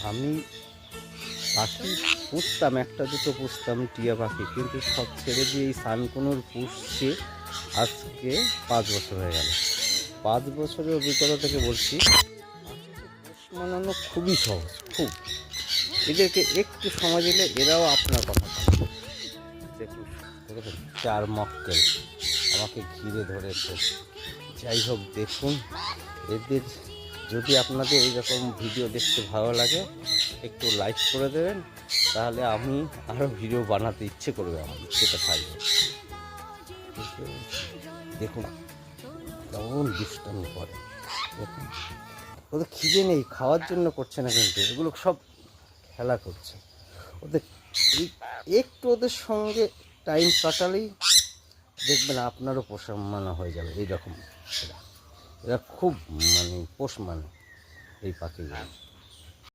আমি পাখি পুষতাম, একটা দুটো পুষতাম টিয়া পাখি, কিন্তু সব ছেড়ে দিয়ে এই সানকুনুর পুষছি আজকে 5 বছর হয়ে গেল। 5 বছরের অভিজ্ঞতা থেকে বলছি, পাখিকে পোষ মানানো খুবই সহজ, খুব। এদেরকে একটু সময় দিলে এরাও আপনার কথা শুনবে। দেখুন, দেখুন 4 মক্কেল আমাকে ঘিরে ধরেছে। যাই হোক, দেখুন এদের যদি আপনাদের এইরকম ভিডিও দেখতে ভালো লাগে একটু লাইক করে দেবেন, তাহলে আমি আরও ভিডিও বানাতে ইচ্ছে করবে, আমার ইচ্ছেটা থাকবে। দেখুন কেমন দুষ্টামি করে, দেখুন ওদের খিদে নেই, খাওয়ার জন্য করছে না, কিন্তু এগুলো সব খেলা করছে। ওদের একটু ওদের সঙ্গে টাইম কাটালেই দেখবেন আপনারও পোষা মানা হয়ে যাবে। এইরকম এরা এরা খুব পোষ মানে এই পাখিগুলো।